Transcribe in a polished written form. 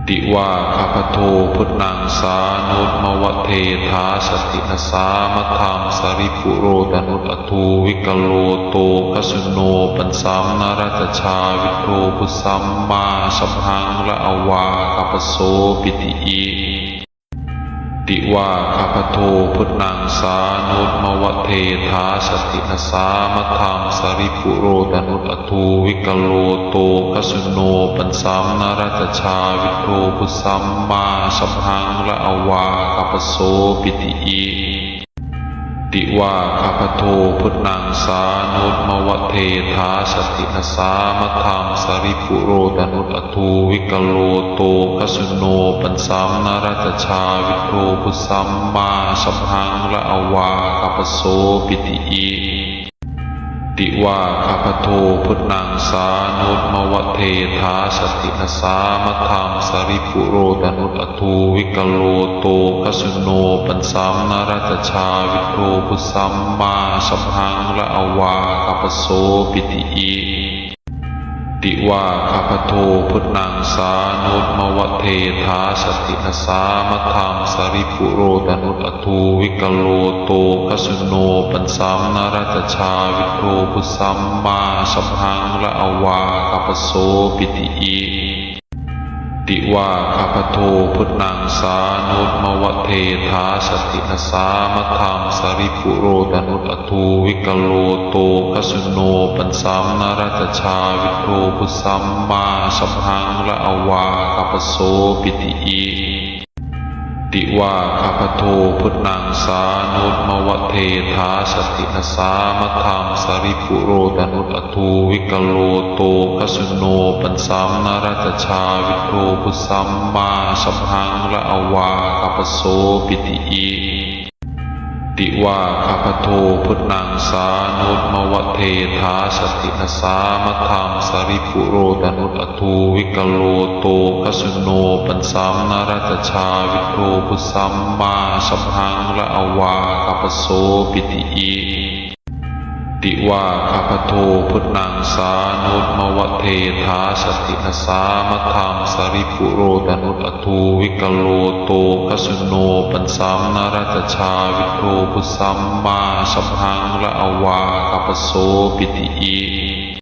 ติว่าข้าพโทพุทธังสานุตมวเทธาสตินสามทังสริปุโรตนุตอทูวิกโลโตกสุโนปันสัมนรัตชาวิโทพุสัมมาสัพพังละอวาคัปโสปิติอิติว่าข้าพโทพุทธังสานุตมวเทธาสตินสามทังสริปุโรตนุตอทูวิกโลโตกสุโนปันสัมนรัตชาวิโทพุสัมมาสัพพังละอวาคัปโสปิติอิติว่าข้าพโทพุทธังสานุตมวเทธาสตินสามทังสริปุโรตนุตอทูวิกโลโตกสุโนปันสัมนรัตชาวิโทพุสัมมาสัพพังละอวาคัปโสปิติอิติว่าข้าพโทพุทธังสานุตมวเทธาสตินสามทังสริปุโรตนุตอทูวิกโลโตกสุโนปันสัมนรัตชาวิโทพุสัมมาสัพพังละอวาคัปโสปิติอิติว่าข้าพโทพุทธังสานุตมวเทธาสตินสามทังสริปุโรตนุตอทูวิกโลโตกสุโนปันสัมนรัตชาวิโทพุสัมมาสัพพังละอวาคัปโสปิติอิติว่าข้าพโทพุทธังสานุตมวเทธาสตินสามทังสริปุโรตนุตอทูวิกโลโตกสุโนปันสัมนรัตชาวิโทพุสัมมาสัพพังละอวาคัปโสปิติอิติว่าข้าพโทพุทธังสานุตมวเทธาสตินสามทังสริปุโรตนุตอทูวิกโลโตกสุโนปันสัมนรัตชาวิโทพุสัมมาสัพพังละอวาคัปโสปิติอิติว่าข้าพโทพุทธังสานุตมวเทธาสตินสามทังสริปุโรตนุตอทูวิกโลโตกสุโนปันสัมนรัตชาวิโทพุสัมมาสัพพังละอวาคัปโสปิติอิติว่าข้าพโทพุทธังสานุตมวเทธาสตินสามทังสริปุโรตนุตอทูวิกโลโตกสุโนปันสัมนรัตชาวิโทพุสัมมาสัพพังละอวาคัปโสปิติอิ